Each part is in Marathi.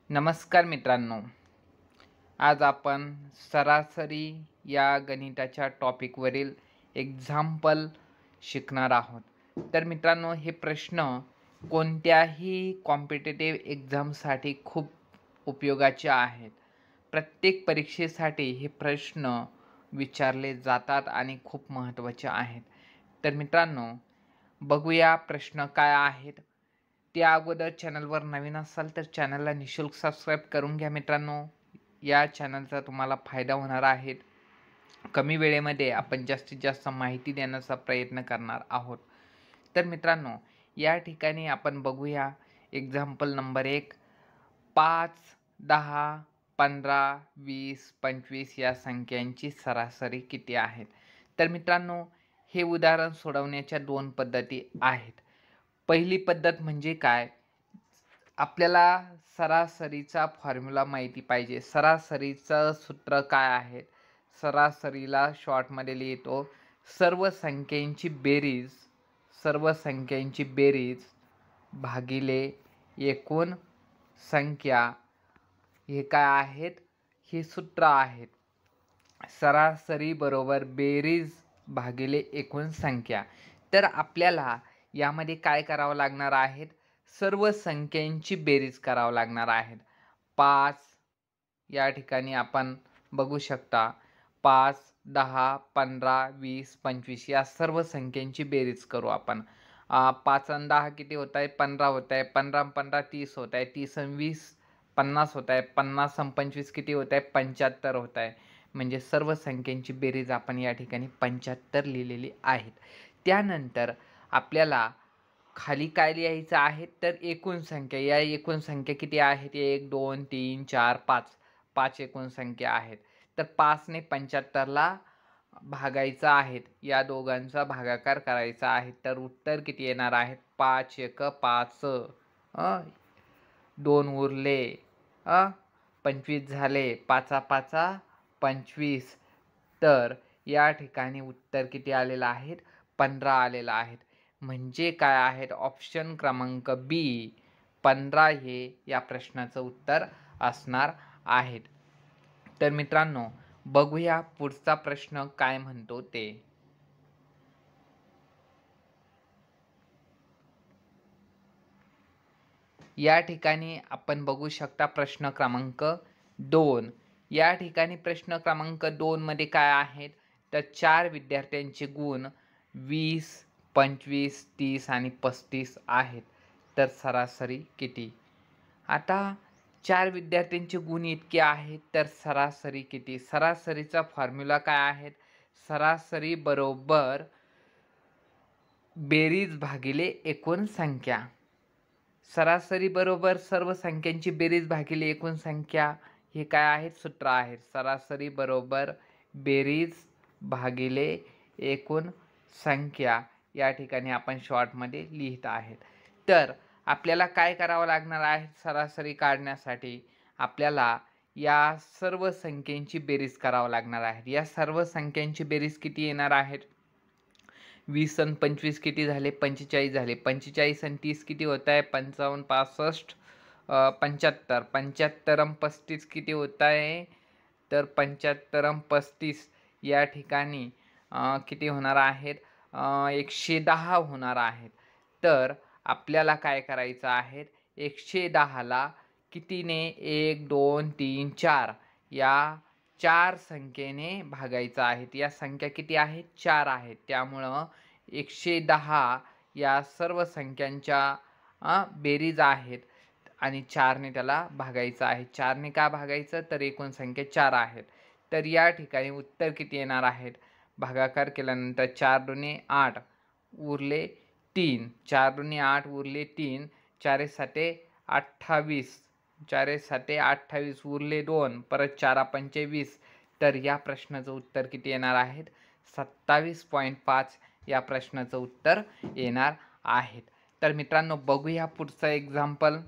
नमस्कार मित्रांनो, आज आपण सरासरी या गणिताच्या टॉपिकवरील एक्झाम्पल शिकणार आहोत. तर मित्रांनो, हे प्रश्न कोणत्याही कॉम्पिटिटिव्ह एक्झामसाठी खूप उपयोगाचे आहेत. प्रत्येक परीक्षेसाठी हे प्रश्न विचारले जातात आणि खूप महत्त्वाचे आहेत. तर मित्रांनो, बघूया प्रश्न काय आहेत. त्या अगोदर चॅनलवर नवीन असाल तर चॅनलला निःशुल्क सबस्क्राईब करून घ्या मित्रांनो. या चॅनलचा तुम्हाला फायदा होणार आहे. कमी वेळेमध्ये आपण जास्तीत जास्त माहिती देण्याचा प्रयत्न करणार आहोत. तर मित्रांनो, या ठिकाणी आपण बघूया एक्झाम्पल नंबर 1. 5, 10, 15, 20, 25 या संख्यांची सरासरी किती आहेत? तर मित्रांनो, हे उदाहरण सोडवण्याच्या 2 पद्धती आहेत. पहिली पद्धत म्हणजे काय? आपल्याला सरासरीचा फॉर्म्युला माहिती पाहिजे. सरासरीचं सूत्र काय आहे? सरासरीला शॉर्टमध्ये लिहितो सर्व संख्यांची बेरीज भागिले एकूण संख्या. हे काय आहेत? हे सूत्र आहेत. सरासरी बरोबर बेरीज भागिले एकूण संख्या. तर आपल्याला यामध्ये काय करावं लागणार आहेत? सर्व संख्यांची बेरीज करावं लागणार आहेत. 5 या ठिकाणी आपण बघू शकता 5, 10, 15, 20, 25 या सर्व संख्यांची बेरीज करू आपण. 5 आणि 10 किती होत आहे? 15 होत आहे. 15 आणि 15 30 होत आहे. 30 आणि 20 50 होत आहे. 50 आणि 25 किती होत आहे? 75 होत आहे. म्हणजे सर्व संख्यांची बेरीज आपण या ठिकाणी 75 लिहिलेली आहेत. त्यानंतर आपल्याला खाली काय लिहायचं आहे? तर एकूण संख्या. या एकूण संख्या किती आहेत? 1, 2, 3, 4, 5. 5 एकूण संख्या आहेत. तर 5ने 75ला भागायचं आहेत. या दोघांचा भागाकार करायचा आहे. तर उत्तर किती येणार आहेत? 5 1 5. 2 उरले. 25 झाले. 5 5 25. तर या ठिकाणी उत्तर किती आलेलं आहे? 15 आलेलं आहे. म्हणजे काय आहेत? ऑप्शन क्रमांक बी 15 हे या प्रश्नाचं उत्तर असणार आहेत. तर मित्रांनो, बघूया पुढचा प्रश्न काय म्हणतो ते. या ठिकाणी आपण बघू शकता प्रश्न क्रमांक 2. या ठिकाणी प्रश्न क्रमांक 2 मध्ये काय आहेत? तर 4 विद्यार्थ्यांचे गुण 20, 25, 30 आणि 35 आहेत. तर सरासरी किती? आता 4 विद्यार्थ्यांचे गुण इतके आहेत, तर सरासरी किती? सरासरीचा फॉर्म्युला काय आहे? सरासरी बरोबर बेरीज भागिले एकूण संख्या. सरासरी बरोबर सर्व संख्यांची बेरीज भागिले एकूण संख्या. हे काय आहेत? सूत्र आहेत. सरासरी बरोबर बेरीज भागिले एकूण संख्या. या ठिकाणी आपण शॉर्टमध्ये लिहित आहेत. तर आपल्याला काय करावं लागणार आहे? सरासरी काढण्यासाठी आपल्याला या सर्व संख्यांची बेरीज करावं लागणार आहे. या सर्व संख्यांची बेरीज किती येणार आहेत? 20 आणि 25 किती झाले? 45 झाले. 45 आणि 30 किती होत आहे? 55, 65, 75. 75 आणि 35 किती होत आहे? तर 75 आणि 35 या ठिकाणी किती होणार आहेत? 110 होणार आहेत. तर आपल्याला काय करायचं आहे? 110ला कितीने? 1, 2, 3, 4 या 4 संख्येने भागायचं आहे. या संख्या किती आहेत? 4 आहेत. त्यामुळं 110 या सर्व संख्यांच्या बेरीज आहेत आणि 4ने त्याला भागायचं आहे. 4ने का भागायचं? तर एकूण संख्या 4 आहेत. तर या ठिकाणी उत्तर किती येणार आहेत? भागाकार केल्यानंतर 4 दुणे 8 उरले 3. 4 दुणे 8 उरले 3. 4 7 28. 4 7 28 उरले 2. परत 4 पंचे 20. तर या प्रश्नाचं उत्तर किती येणार आहेत? 27.5 या प्रश्नाचं उत्तर येणार आहेत. तर मित्रांनो, बघूया पुढचं एक्झाम्पल.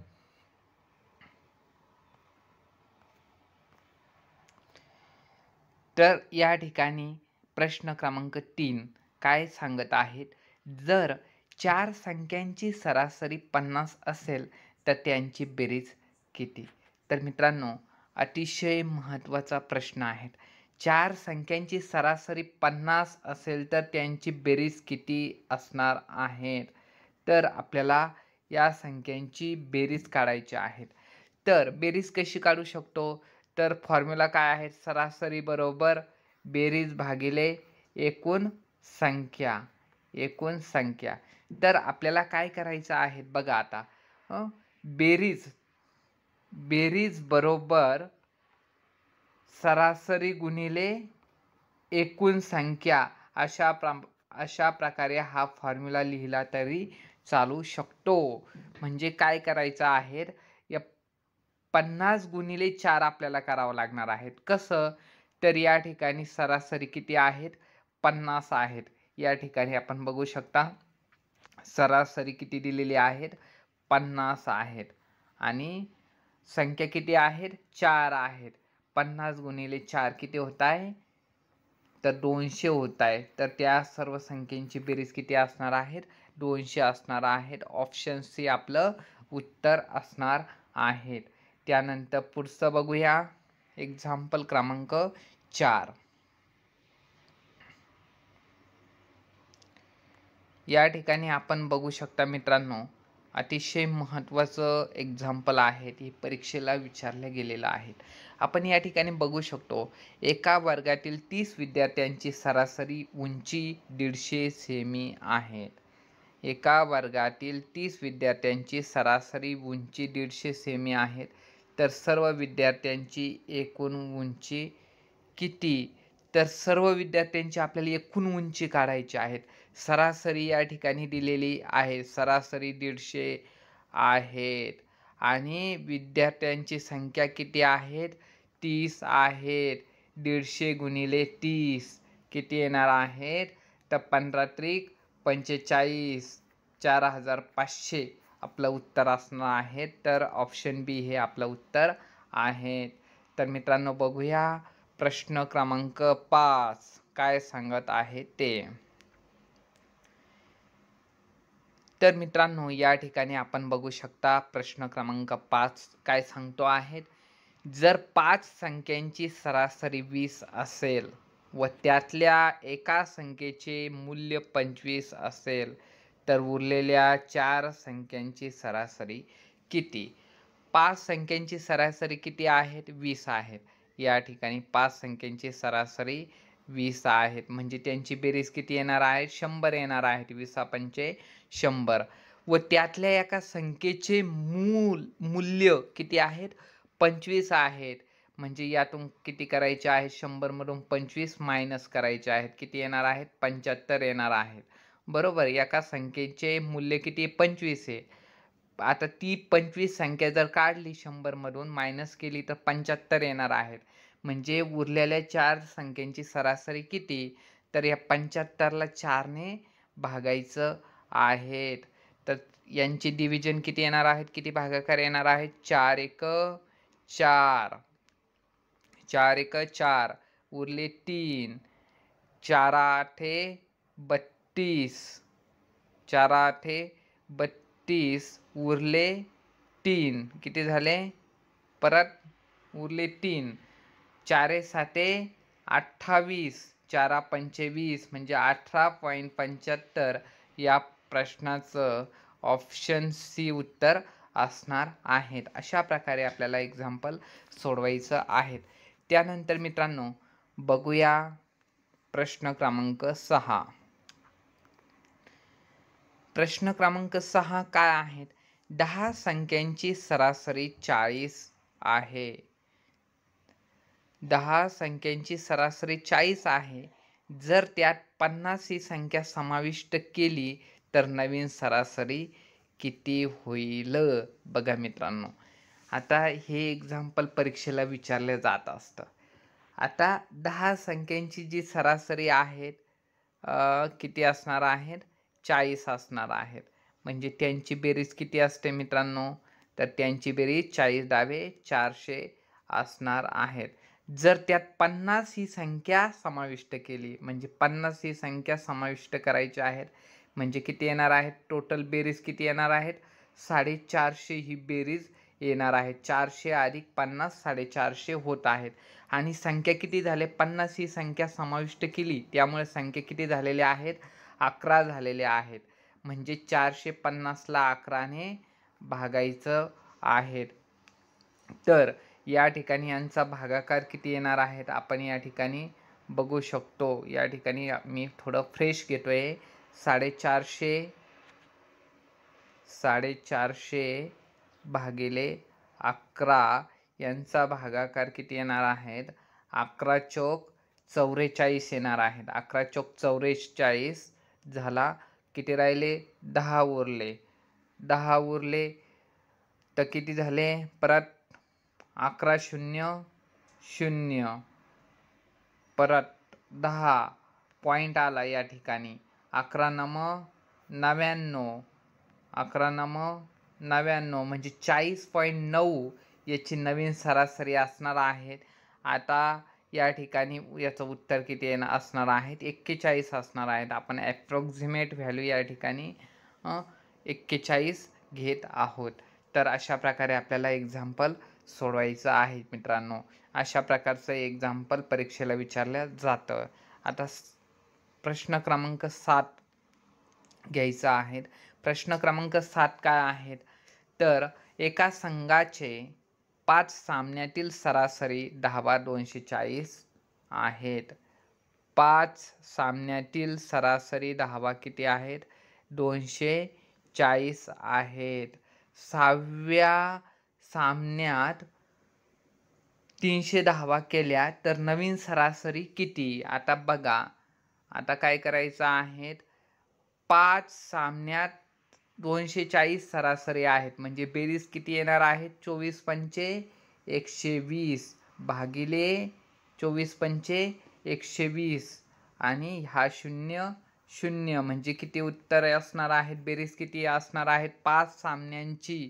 तर या ठिकाणी प्रश्न क्रमांक 3 काय सांगत आहेत? जर 4 संख्यांची सरासरी 50 असेल तर त्यांची बेरीज किती? तर मित्रांनो, अतिशय महत्त्वाचा प्रश्न आहे. 4 संख्यांची सरासरी 50 असेल तर त्यांची बेरीज किती असणार आहेत? तर आपल्याला या संख्यांची बेरीज काढायची आहे. तर बेरीज कशी काढू शकतो? तर फॉर्म्युला काय आहे? सरासरी बरोबर बेरीज भागिले एकूण संख्या. एकूण संख्या. तर आपल्याला काय करायचं आहे बघा आता. बेरीज बरोबर सरासरी गुणिले एकूण संख्या अशा प्रकारे हा फॉर्म्युला लिहिला तरी चालू शकतो. म्हणजे काय करायचं आहे, या 50 गुणिले 4 आपल्याला करावं लागणार आहे. कसं? तर या ठिकाणी सरासरी किती आहेत? 50 आहेत. या ठिकाणी आपण बघू शकता सरासरी किती दिलेली आहेत? 50 आहेत आणि संख्या किती आहेत? 4 आहेत. 50 गुणिले 4 किती होत आहे? तर 200 होत आहे. तर त्या सर्व संख्यांची बेरीज किती असणार आहेत? 200 असणार आहेत. ऑप्शन सी आपलं उत्तर असणार आहेत. त्यानंतर पुढचं बघूया. एक्झाम्पल क्रमांक 4. या ठिकाणी आपण बघू शकता मित्रांनो, अतिशय महत्त्वाचं एक्झाम्पल आहे. हे परीक्षेला विचारले गेलेलं आहे. आपण या ठिकाणी बघू शकतो, एका वर्गातील 30 विद्यार्थ्यांची सरासरी उंची 150 सेमी आहे. एका वर्गातील 30 विद्यार्थ्यांची सरासरी उंची 150 सेमी आहेत. तर सर्व विद्यार्थ्यांची एकूण उंची किती? तर सर्व विद्यार्थ्यांची आपल्याला एकूण उंची काढायची आहे. सरासरी या ठिकाणी दिलेली आहे. सरासरी 150 आहेत आणि विद्यार्थ्यांची संख्या किती आहेत? 30 आहेत. 150 गुणिले 30 किती येणार आहेत? तर 15 त्रिक 45, 4500 आपलं उत्तर असणार आहे. तर ऑप्शन बी हे आपलं उत्तर आहे. तर मित्रांनो, बघूया प्रश्न क्रमांक 5 काय सांगत आहे ते. तर मित्रांनो, या ठिकाणी आपण बघू शकता प्रश्न क्रमांक 5 काय सांगतो आहे. जर 5 संख्यांची सरासरी 20 असेल व त्यातल्या एका संख्येचे मूल्य 25 असेल तर उरलेल्या 4 संख्यांची सरासरी किती? 5 संख्यांची सरासरी किती आहेत? 20 आहेत. या ठिकाणी 5 संख्यांची सरासरी 20 आहेत. म्हणजे त्यांची बेरीज किती येणार आहे? 100 येणार आहेत. 20 पंचे 100 व त्यातल्या एका संख्येचे मूल्य किती आहेत? 25 आहेत. म्हणजे यातून किती करायचे आहेत? 100 मधून 25 मायनस करायचे आहेत. किती येणार आहेत? 75 येणार आहेत. बरोबर. एका संख्येचे मूल्य किती? 25 आहे. आता ती 25 संख्या जर काढली 100 मधून मायनस केली तर 75 येणार आहेत. म्हणजे उरलेल्या 4 संख्यांची सरासरी किती? तर या 75ला 4 ने भागायचं आहेत. तर यांची डिव्हिजन किती येणार आहेत? किती भागाकार येणार आहेत? 4 एक 4, 4 एक 4, उरले 3, 4 आठे 32, 4 आठे 32, उरले 3, किती झाले? परत उरले 3, 4 साते 28, 4 पंचे 20 म्हणजे 18.75 या प्रश्नाचं ऑप्शन सी उत्तर असणार आहेत. अशा प्रकारे आपल्याला एक्झाम्पल सोडवायचं आहे. त्यानंतर मित्रांनो, बघूया प्रश्न क्रमांक 6. प्रश्न क्रमांक 6 काय आहेत? 10 संख्यांची सरासरी 40 आहे. 10 संख्यांची सरासरी 40 आहे. जर त्यात 50 ही संख्या समाविष्ट केली तर नवीन सरासरी किती होईल? बघा मित्रांनो, आता हे एक्झाम्पल परीक्षेला विचारले जात असतं. आता 10 संख्यांची जी सरासरी आहेत किती असणार आहेत? 40 असणार आहेत. म्हणजे त्यांची बेरीज किती असते मित्रांनो? तर त्यांची बेरीज 40 डावे 400 असणार आहेत. जर त्यात 50 ही संख्या समाविष्ट केली, म्हणजे 50 ही संख्या समाविष्ट करायची आहेत, म्हणजे किती येणार आहेत? टोटल बेरीज किती येणार आहेत? 450 ही बेरीज येणार आहेत. 400 अधिक 50 450 होत आहेत. आणि संख्या किती झाले? 50 ही संख्या समाविष्ट केली, त्यामुळे संख्या किती झालेले आहेत? 11 झालेले आहेत. म्हणजे 450ला 11ने भागायचं आहे. तर या ठिकाणी यांचा भागाकार किती येणार आहेत आपण या ठिकाणी बघू शकतो. या ठिकाणी मी थोडं फ्रेश घेतोय. 450 भागिले 11 यांचा भागाकार किती येणार आहेत? 11 चौक 44 येणार आहेत. 11 चौक 44 झाला. किती राहिले? 10 उरले. 10 उरले तर किती झाले? परत 11 0 0 परत 10 पॉइंट आला या ठिकाणी. 11 9 99 11 9 99 म्हणजे 40.9 याची नवीन सरासरी असणार आहेत. आता या ठिकाणी याचं उत्तर किती असणार आहेत? 41 असणार आहेत. आपण ॲप्रॉक्सिमेट व्हॅल्यू या ठिकाणी 41 घेत आहोत. तर अशा प्रकारे आपल्याला एक्झाम्पल सोडवायचं आहे मित्रांनो. अशा प्रकारचं एक्झाम्पल परीक्षेला विचारलं जातं. आता प्रश्न क्रमांक 7 घ्यायचा आहे. प्रश्न क्रमांक 7 काय आहेत? तर एका संघाचे 5 सामन्यातील सरासरी धावा 240 आहेत. 5 सामन्यातील सरासरी धावा किती आहेत? 240 आहेत. 6व्या सामन्यात 300 धावा केल्या तर नवीन सरासरी किती? आता बघा, आता काय करायचं आहे? 5 सामन्यात 240 सरासरी आहेत म्हणजे बेरीज किती येणार आहेत? 24 पंचे 120 भागिले 24 पंचे 120 आणि हा 0 0 म्हणजे किती उत्तर असणार आहेत? बेरीज किती असणार आहेत? 5 सामन्यांची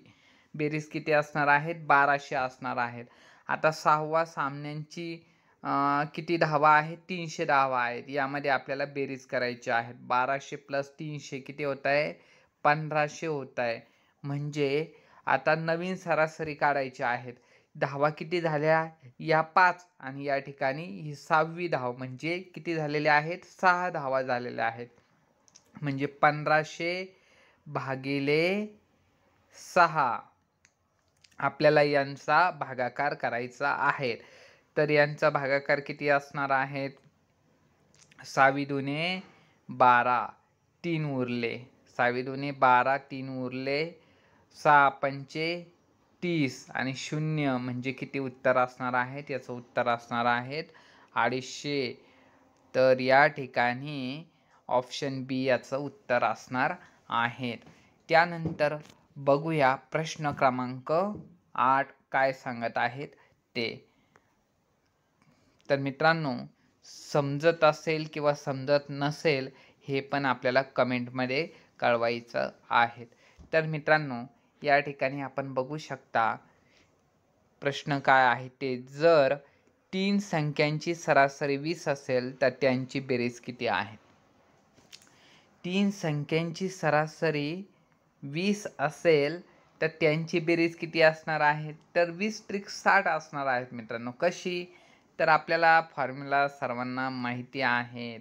बेरीज किती असणार आहेत? 1200 असणार आहेत. आता 6व्या सामन्यांची किती धावा आहेत? 300 धावा आहेत. यामध्ये आपल्याला बेरीज करायची आहे. 1200 प्लस 300 किती होत आहे? 1500 होत आहे. म्हणजे आता नवीन सरासरी काढायची आहेत. धावा किती झाल्या? या 5 आणि या ठिकाणी ही 6वी धाव म्हणजे किती झालेल्या आहेत? 6 धावा झालेल्या आहेत. म्हणजे 1500 भागिले 6 आपल्याला यांचा भागाकार करायचा आहे. तर यांचा भागाकार किती असणार आहेत? 6 दुने 12 3 उरले. 6 दुने 12 3 उरले. 6 पंचे 30 आणि 0 म्हणजे किती उत्तर असणार आहेत? याचं उत्तर असणार आहेत 250. तर या ठिकाणी ऑप्शन बी याचं उत्तर असणार आहे. त्यानंतर बघूया प्रश्न क्रमांक 8 काय सांगत आहेत ते. तर मित्रांनो, समजत असेल किंवा समजत नसेल हे पण आपल्याला कमेंटमध्ये कळवायचं आहे. तर मित्रांनो, या ठिकाणी आपण बघू शकता प्रश्न काय आहे ते. जर 3 संख्यांची सरासरी 20 असेल तर त्यांची बेरीज किती आहे? 3 संख्यांची सरासरी 20 असेल तर त्यांची बेरीज किती असणार आहे? तर 20 त्रिक 60 असणार आहेत मित्रांनो. कशी? तर आपल्याला फॉर्म्युला सर्वांना माहिती आहे.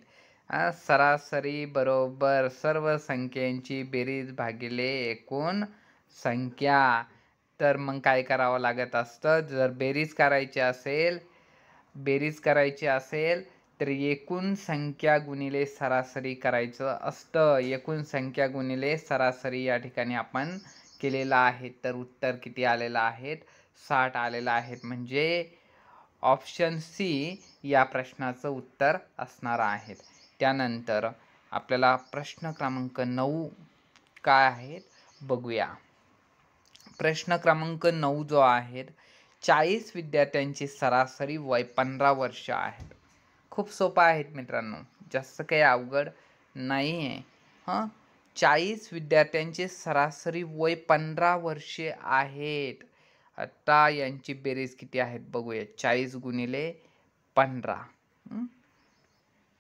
सरासरी बरोबर सर्व संख्यांची बेरीज भागिले एकूण संख्या. तर मग काय करावं लागत असतं? जर बेरीज करायची असेल तर एकूण संख्या गुणिले सरासरी करायचं असतं. एकूण संख्या गुणिले सरासरी या ठिकाणी आपण केलेलं आहे. तर उत्तर किती आलेलं आहे? 60 आलेलं आहे. म्हणजे ऑप्शन सी या प्रश्नाचं उत्तर असणार आहे. त्यानंतर आपल्याला प्रश्न क्रमांक 9 काय आहेत बघूया. प्रश्न क्रमांक 9 जो आहे, 40 विद्यार्थ्यांची सरासरी वय 15 वर्ष आहेत. खूप सोपं आहेत मित्रांनो, जास्त काही अवघड नाही आहे. 40 विद्यार्थ्यांचे सरासरी वय 15 वर्षे आहेत. आता यांची बेरीज किती आहेत बघूया. 40 गुणिले 15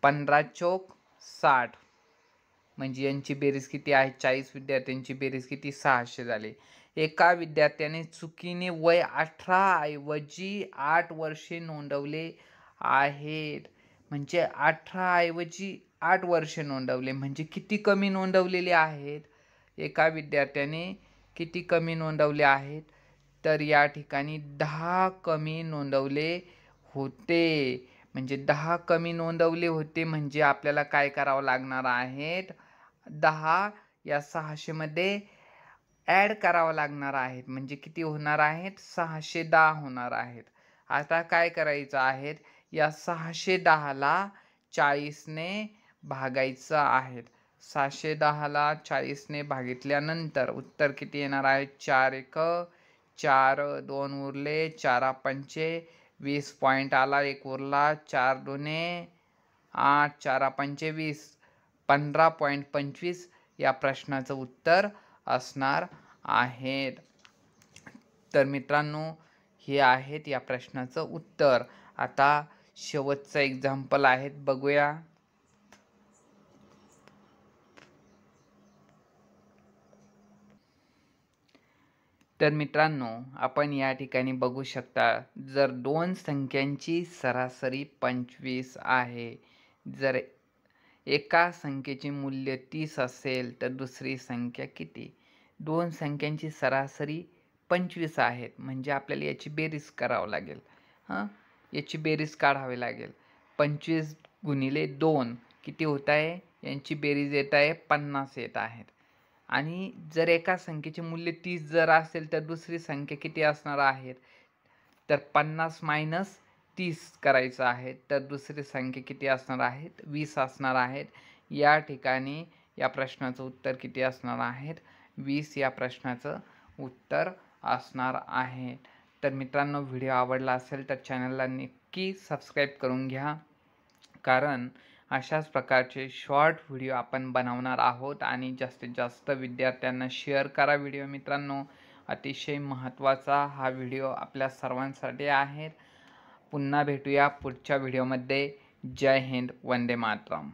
15 चौक 60 म्हणजे यांची बेरीज किती आहे? 40 विद्यार्थ्यांची बेरीज किती? 600 झाली. एका विद्यार्थ्याने चुकीने वय 18 ऐवजी 8 वर्षे नोंदवले आहेत. म्हणजे 18 ऐवजी 8 वर्षे नोंदवले म्हणजे किती कमी नोंदवलेले आहेत? एका विद्यार्थ्याने किती कमी नोंदवले आहेत? तर या ठिकाणी 10 कमी नोंदवले होते. म्हणजे 10 कमी नोंदवले होते म्हणजे आपल्याला काय करावं लागणार आहेत? 10 या 600 मध्ये ॲड करावं लागणार आहेत. म्हणजे किती होणार आहेत? 610 होणार आहेत. आता काय करायचं आहे? या 610 ला 40 ने भागायचं आहे. 610 ला 40 ने भागितल्यानंतर उत्तर किती येणार आहे? 4 1 4 2 उरले 4 पंचे 20 पॉईंट आला, 1 उरला 4 दुने 8 4 पंचे 20 15.25 या प्रश्नाचं उत्तर असणार आहेत. तर मित्रांनो हे आहेत या प्रश्नाचं उत्तर. आता शेवटचं एक्झाम्पल आहेत बघूया. तर मित्रांनो आपण या ठिकाणी बघू शकता, जर दोन संख्यांची सरासरी 25 आहे, जर एका संख्येचे मूल्य 30 असेल तर दुसरी संख्या किती? दोन संख्यांची सरासरी 25 आहेत म्हणजे आपल्याला याची बेरीज करावं लागेल. याची बेरीज काढावी लागेल. 25 गुणिले 2 किती होत आहे? यांची बेरीज येत आहे 50 येत आहेत. आणि जर एका संख्येचे मूल्य 30 जर असेल तर दुसरी संख्या किती असणार आहेत? तर 50 मायनस 30 करायचं आहे तर दुसरी संख्या किती असणार आहेत? 20 असणार आहेत. या ठिकाणी या प्रश्नाचं उत्तर किती असणार आहेत? 20 या प्रश्नाचं उत्तर असणार आहे. तर मित्रांनो व्हिडिओ आवडला असेल तर चॅनलला नक्की सबस्क्राईब करून घ्या, कारण अशाच प्रकारचे शॉर्ट व्हिडिओ आपण बनवणार आहोत आणि जास्तीत जास्त विद्यार्थ्यांना शेअर करा व्हिडिओ. मित्रांनो अतिशय महत्त्वाचा हा व्हिडिओ आपल्या सर्वांसाठी आहे. पुन्हा भेटूया पुढच्या व्हिडिओमध्ये. जय हिंद, वंदे मातरम.